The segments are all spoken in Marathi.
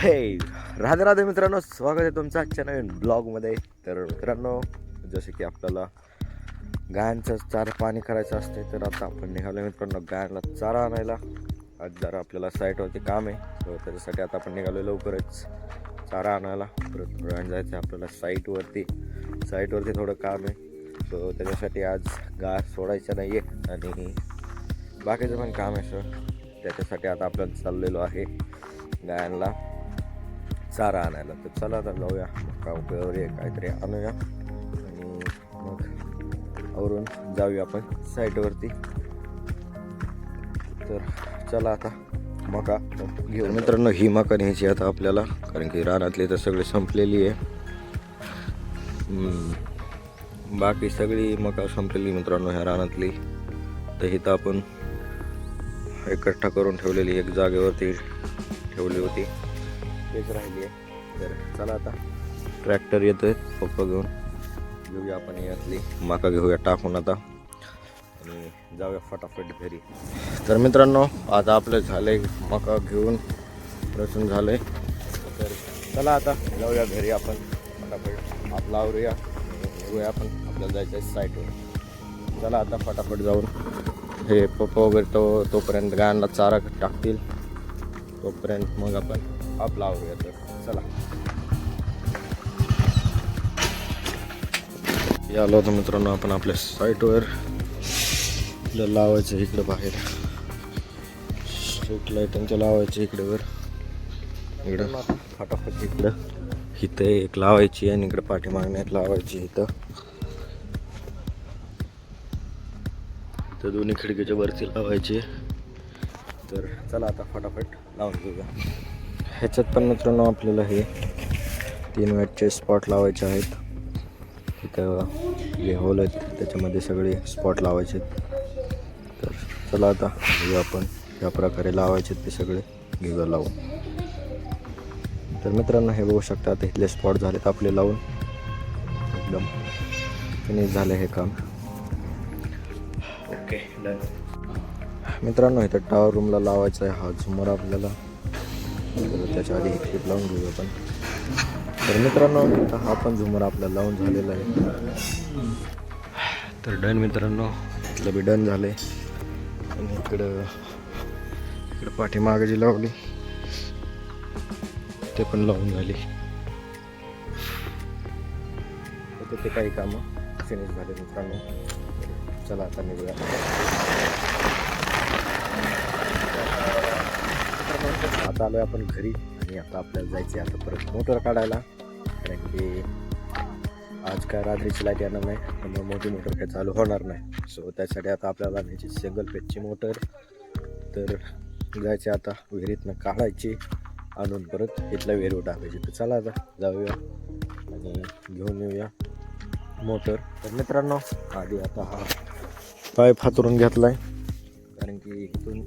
हे राधे राधे मित्रांनो, स्वागत आहे तुमचं आजच्या नवीन ब्लॉगमध्ये. तर मित्रांनो, जसे की आपल्याला गायांचं चारा पाणी करायचं असते, तर आता आपण निघालो मित्रांनो गायांना चारा आणायला. आज जरा आपल्याला साईटवरती काम आहे, तर त्याच्यासाठी आता आपण निघालो लवकरच चारा आणायला. परत थोडं वेळानं जायचं आपल्याला साईटवरती थोडं काम आहे. सो त्याच्यासाठी आज गाय सोडायचं नाही आहे आणि बाकीचं पण काम आहे. सर त्याच्यासाठी आता आपण चाललेलो आहे गायांना चारा आणायला. तर चला आता जाऊया, मका वगैरे काहीतरी आणूया आणि मग आवरून जाऊया आपण साईटवरती. तर चला आता मका घेऊ मित्रांनो. ही मका न्यायची आता आपल्याला, कारण की रानातली तर सगळी संपलेली आहे. बाकी सगळी मका संपलेली मित्रांनो ह्या रानातली. तर इथं आपण एकट्ठा करून ठेवलेली एक जागेवरती ठेवली होती, तेच राहिली आहे. तर चला आता ट्रॅक्टर येतोय, पप्पा घेऊया आपण यातली मका घेऊया टाकून आता आणि जाऊया फटाफट घरी. तर मित्रांनो, आता आपलं झाले मका घेऊन रसून झाले. तर चला आता जाऊया घरी आपण फटाफट आपला आवरूया, घेऊया आपण. आपल्याला जायचं आहे साईटवर. चला आता फटाफट जाऊन हे पप्पा वगैरे तोपर्यंत गायांना चारा टाकतील, तोपर्यंत मग आपण आपला आवरूया. तर चला आलो होतो मित्रांनो आपण आपल्या साईटवर. लावायचं इकडं बाहेर स्ट्रीट लाईटांच्या लावायचं इकडे वर, इकडं फटाफट इथं एक लावायची आणि इकडं पाठीमागणे एक लावायची. इथं दोन्ही खिडकीच्या वरती लावायची. तर चला आता फटाफट लावून घेऊया. ह्याच्यात पण मित्रांनो आपल्याला हे 3 वॅटचे स्पॉट लावायचे आहेत. इथं जे होल आहेत त्याच्यामध्ये सगळे स्पॉट लावायचे. तर चला आता घेऊया आपण, ज्या प्रकारे लावायचे ते सगळे घेऊया लावून. तर मित्रांनो हे बघू शकता, आता इथले स्पॉट झालेत आपले लावून, एकदम फिनिश झाले हे काम. Okay done. मित्रांनो इथं टॉवर रूमला लावायचा आहे हा झुमर आपल्याला. तर त्याच्या आधी हे क्लिप लावून घेऊया आपण. तर मित्रांनो हा पण झुमर आपल्याला लावून झालेला आहे. तर डन मित्रांनो, इथलं बी डन झालं आहे. आणि इकडं पाठीमागे जी लावली ते पण लावून झाली. ते काही कामं फिनिश झाले मित्रांनो. चला आता निघूया. आता आलोय आपण घरी आणि आता आपल्याला जायचं आहे आता परत मोटर काढायला, कारण की आज काय रात्रीची लाईट येणार नाही, त्यामुळे मोठी मोटर काय चालू होणार नाही. सो त्यासाठी आता आपल्याला न्यायची सिंगल पेजची मोटर. तर जायचे आता विहिरीतनं काढायची आणून परत इथल्या विहिरीवर टाकायची. तर चला आता जाऊया आणि घेऊन येऊया मोटर. तर मित्रांनो आधी आता हा पाईप हातरून घेतला आहे, कारण की इथून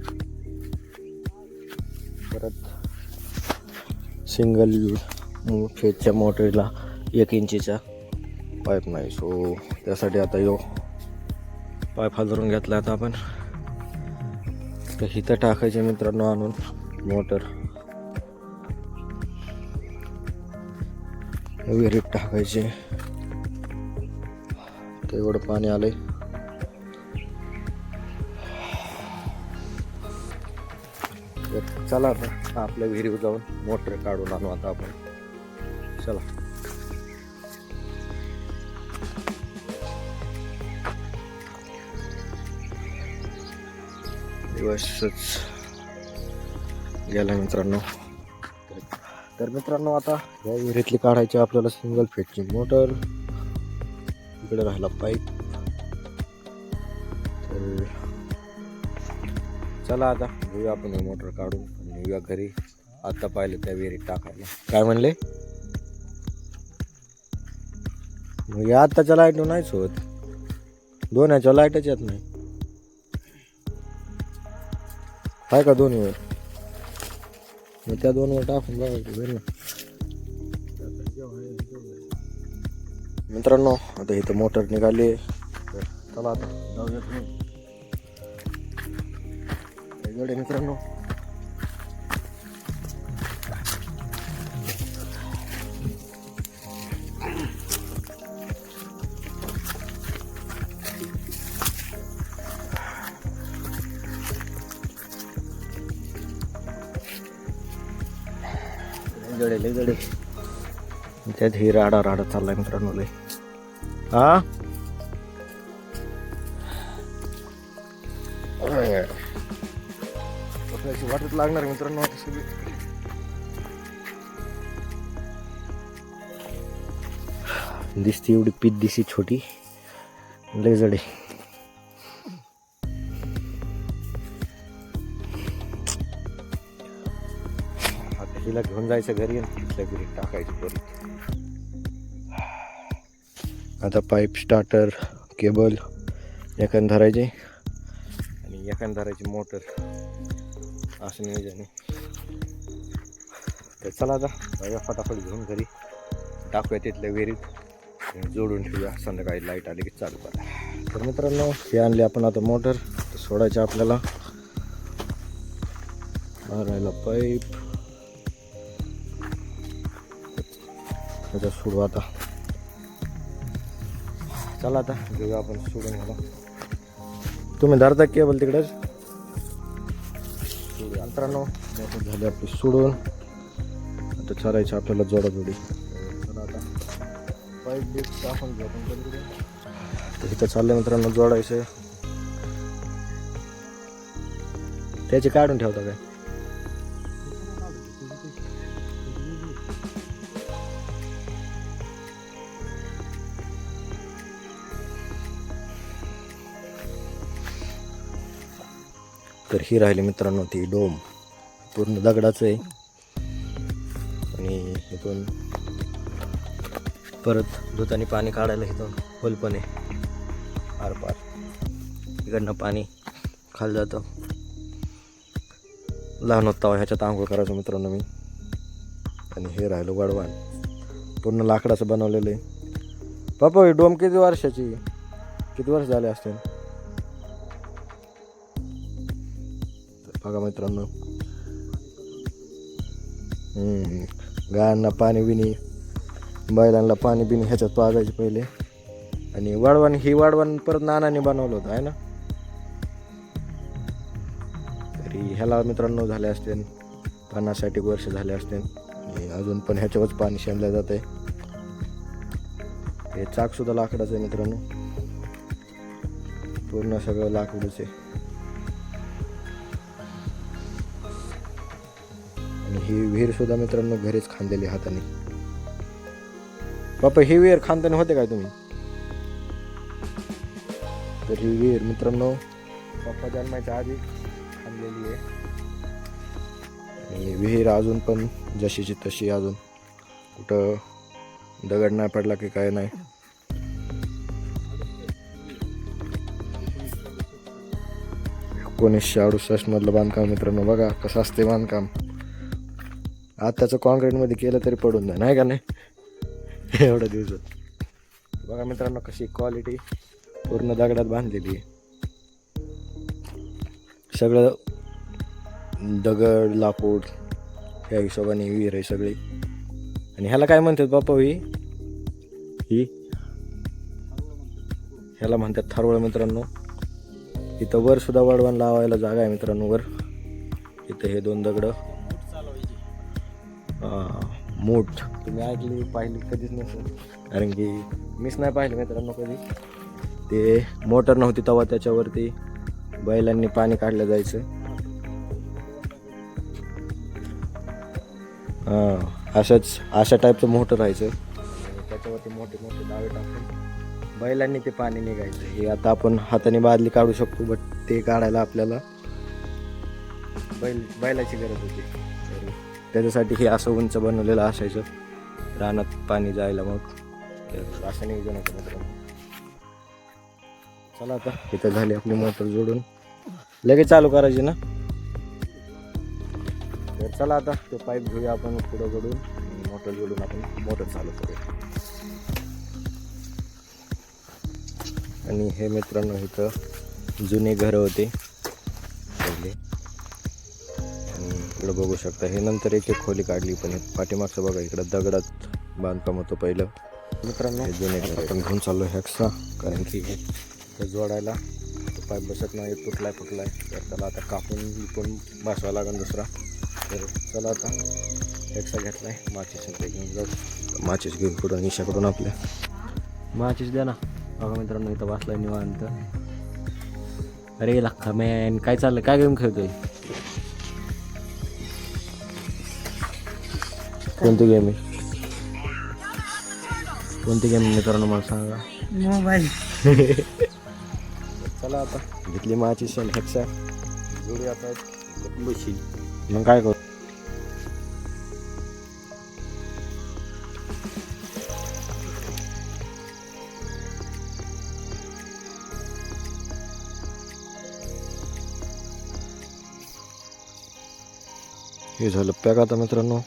परत सिंगल फेजच्या मोटरला 1 इंचीचा पाईप नाही. सो त्यासाठी आता पाईप हातरून घेतला. आता आपण तर इथं टाकायचे मित्रांनो आणून मोटर, विहिरीत टाकायचे. तेवढं पाणी आलंय. चला आता आपल्या विहिरीवर जाऊन मोटर काढून आणू आता आपण. चला दिवसच गेला मित्रांनो. तर मित्रांनो आता या विहिरीतली काढायची आपल्याला सिंगल फेजची मोटर. इकडे राहिला पाईप. तर चला आता घेऊया आपण ही मोटर काढून आणि येऊया घरी. आता पाहिलं त्या विहिरीत टाकायला. काय म्हणले मग या आत्ताच्या लाईट नाहीच होत, 2 ह्याच्या लाईटच येत नाही. आहे का 2 वर? मग त्या 2 वर टाकून बघायचं ना मित्रांनो. आता इथं मोटर निघाली. तर चला आता जाऊया तुम्ही मित्रांनो. जडेल जडे त्यात ही राडा राडा चाललाय मित्रांनो लय. हा वाटत लागणार मित्रांनो आता सगळी. दिसती एवढी पीत दिसती छोटी लय जडे. आता हिला घेऊन जायचं घरी आणि तिथल्या घरी टाकायचं परत. आता पाईप स्टार्टर केबल एकान धरायचे आणि एकान धरायची मोटर असं नियोजन आहे. तर चला आता जाऊया फटाफट घेऊन घरी टाकूया तिथल्या विहिरीत जोडून ठेवूया. संध्याकाळी लाईट आली की चालू करा. तर मित्रांनो हे आणले आपण आता मोटर. तर सोडायचं आपल्याला मारायला पाईप त्याचा सोडू आता. चला आता घेऊया आपण सोडून ह्याला. तुम्ही धरता केबल तिकडेच सोडूया मित्रांनो. मोटर झाली आपली सोडून. आता चालायचं आपल्याला जोडाजोडी. चला आता पाईप बीप टाकून घेऊ आपण. तर इथं चाललं मित्रांनो जोडायचं. त्याचे काढून ठेवता काय? तर ही राहिली मित्रांनो ती डोम. पूर्ण दगडाचं आहे आणि इथून परत दुधाने पाणी काढायला इथून खोल पण आहे आरपार. इकडनं पाणी खाली जातं. लहान होता ह्याच्यात आंघोळ करायचं मित्रांनो मी. आणि हे राहिलं वडवान पूर्ण लाकडाचं बनवलेलं आहे. पापा ही डोम किती वर्षाची, किती वर्ष झाले असते? बघा मित्रांनो गायांना पाणी बिनी बैलांना पाणी बिनी ह्याच्यात पाजायचे पहिले. आणि वाढवण ही वाढवण परत नानाने बनवलं होतं आहे ना. तरी ह्याला मित्रांनो झाले असते 50-60 वर्ष झाले असते. आणि अजून पण ह्याच्यावरच पाणी शेणलं जात आहे. हे चाक सुद्धा लाकडाचं आहे मित्रांनो. पूर्ण सगळं लाकडूच आहे. आणि ही विहीर सुद्धा मित्रांनो घरीच खांदलेली हाताने. बापा ही विहीर खांदताना होते काय तुम्ही? तर ही विहीर मित्रांनो पप्पा जन्माच्या आधी खांदलेली आहे. आणि विहीर अजून पण जशीची तशी अजून कुठं दगड नाही पडला की काय नाही. (1968) मधलं बांधकाम मित्रांनो. बघा कसं असते बांधकाम. आताचं कॉन्क्रीटमध्ये केलं तरी पडून नाही का नाही एवढ्या दिवसात. बघा मित्रांनो कशी क्वालिटी पूर्ण दगडात बांधलेली आहे. सगळं दगड लाकूड ह्या हिशोबाने विहीर आहे सगळी. आणि ह्याला काय म्हणतात बापा? ही ह्याला म्हणतात थारवळ मित्रांनो. इथं वर सुद्धा वडवण लावायला जागा आहे मित्रांनो वर. इथं हे 2 दगड मूठ तुम्ही ऐकली पाहिली कधीच नसेल, कारण की मीच नाही पाहिलं मित्रांनो कधी. ते मोटर नव्हती तेव्हा त्याच्यावरती बैलांनी पाणी काढलं जायचं. अशा टाईपचं मोटर राहायचं. त्याच्यावरती मोठे मोठे दावे टाकून बैलांनी ते पाणी निघायचं. हे आता आपण हाताने बादली काढू शकतो, बट ते काढायला आपल्याला बैलाची गरज होती. त्याच्यासाठी हे असं उंच बनवलेलं असायचं रानात पाणी जायला. मग असं नियोजन होतं मित्रांनो. चला आता इथं झाली आपली मोटर जोडून. लगेच चालू करायची ना. तर चला आता तो पाईप घेऊया आपण पुढं जोडून. मोटर जोडून आपण मोटर चालू करूया. आणि हे मित्रांनो इथं जुने घरं होते पहिले. आणि इकडं बघू शकता हे नंतर एक खोली काढली. पण हे पाठीमागचं बघा इकडं दगडात बांधकाम होतं पहिलं मित्रांनो. हे जुने घर आपण घेऊन चाललो ह्याक्सा, कारण की हे जोडायला पाईप बसत नाही. फुटलाय तर त्याला आता कापून बसवायला लागेल दुसरा. तर चला आता एक्सा घेतला आहे. माचीस ते घेऊन जाऊ. माचीस घेऊन पुढं निशाकडून आपल्या माचीस द्या ना. बघा मित्रांनो इथं बसलाय निवांत. अरे लख्खा मॅन काय चाललं, काय गेम खेळतोय? कोणती गेम आहे? कोणती गेम मित्रांनो मला सांगा. मोबाईल. चला आता घेतली माची शेणखेक्षा जोडी आता बशील. मग काय करू? हे झालं पॅक आता मित्रांनो.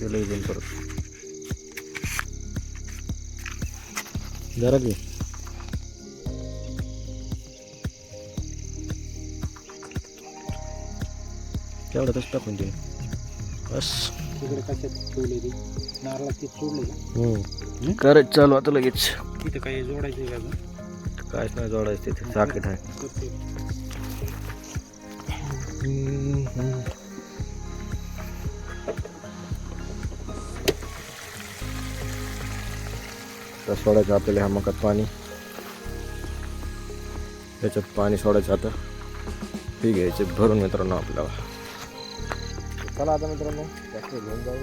गेलं इथून परत जरा घे. तेवढं तसं टाकून दे बस. तिकडे कशात ठेवले ती नारळात ते सोडले का? करत चालू आता लगेच. तिथं काही जोडायचं का अजून? काहीच नाही जोडायचं तिथे साकेट आहे. तर सोडायचं आपल्याला ह्या मकात पाणी. त्याच्यात पाणी सोडायचं आता. हे घ्यायचे भरून मित्रांनो आपल्याला. चला आता मित्रांनो ट्रॅक्टर घेऊन जाऊ.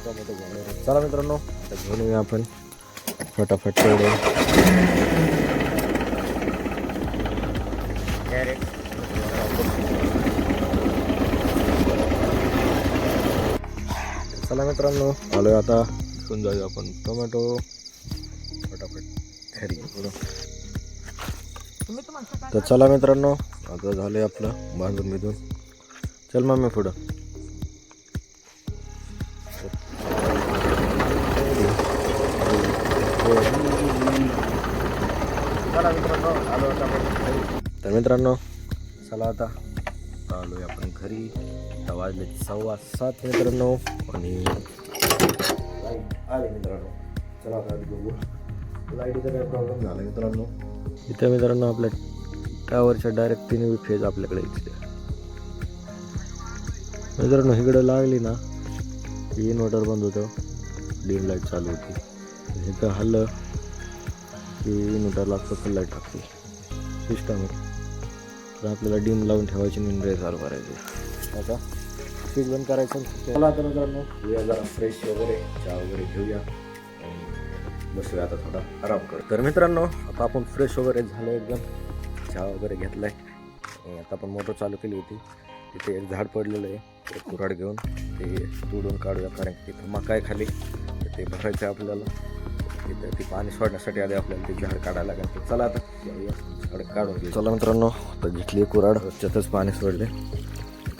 टोमॅटो घेऊन. चला मित्रांनो आता घेऊन येऊया आपण फटाफट तेवढे. चला मित्रांनो आलोय आता. घेऊन जाऊया आपण टोमॅटो फटाफट घरी. तर चला मित्रांनो आता झालंय आपलं बांधून बिधून. चल मग मी पुढं. चला मित्रांनो आलो आता आपण घरी. तर मित्रांनो चला आता आलोय आपण घरी. आता वाजले 7:15 मित्रांनो आणि आले मित्रांनो. चला आता बघू लाईटीचा काय प्रॉब्लेम झाला मित्रांनो. इथे मित्रांनो आपल्या टावरच्या डायरेक्ट 3 फेज आपल्याकडे इथे मित्रांनो. इकडं लागली ना की इन्व्हर्टर बंद होतं, डीम लाईट चालू होती. इथं हल्लं की इन्व्हर्टर लागतं, फुल लाईट टाकते सिस्टम आहे. तर आपल्याला डीम लावून ठेवायची आणि रे चालू करायची. आता स्विच बंद करायचं. चला आता मित्रांनो येऊया जरा फ्रेश वगैरे चहा वगैरे घेऊया आणि बसूया आता थोडा आराम करू. तर मित्रांनो आता आपण फ्रेश वगैरे झालं एकदम. चहा वगैरे घेतला आहे. आता आपण मोटर चालू केली होती. तिथे एक झाड पडलेलं आहे. ते कुऱ्हाड घेऊन ते तोडून काढूया. कारण की तिथं मकाय खाली ते भरायचं आहे आपल्याला. तिथे ती पाणी सोडण्यासाठी आधी आपल्याला ते झाड काढायला लागेल. तर चला आता जाऊया झाड काढून घेऊ. चला मित्रांनो आता घेतली कुऱ्हाड. त्यातच पाणी सोडले.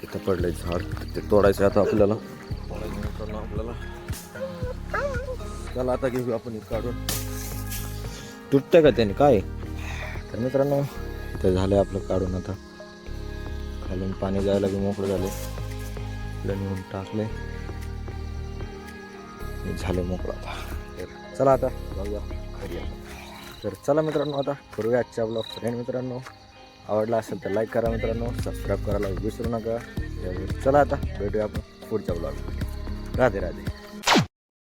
तिथं पडले झाड ते तोडायचं आता आपल्याला. मित्रांनो आपल्याला चला आता घेऊ आपण हे काढून. तुटतंय का त्याने काय? तर मित्रांनो ते झालं आपलं काढून. आता खालून पाणी जायला बी मोकळं झाले. आपलं नेऊन टाकले झाले मोकळं आता. तर चला आता जाऊया घरी आपण. तर चला मित्रांनो आता करूया आजच्या ब्लॉग फ्रेंड. मित्रांनो आवडला असेल तर लाईक करा मित्रांनो. सबस्क्राईब करायला विसरू नका. चला आता भेटूया आपण पुढच्या ब्लॉग. राधे राधे.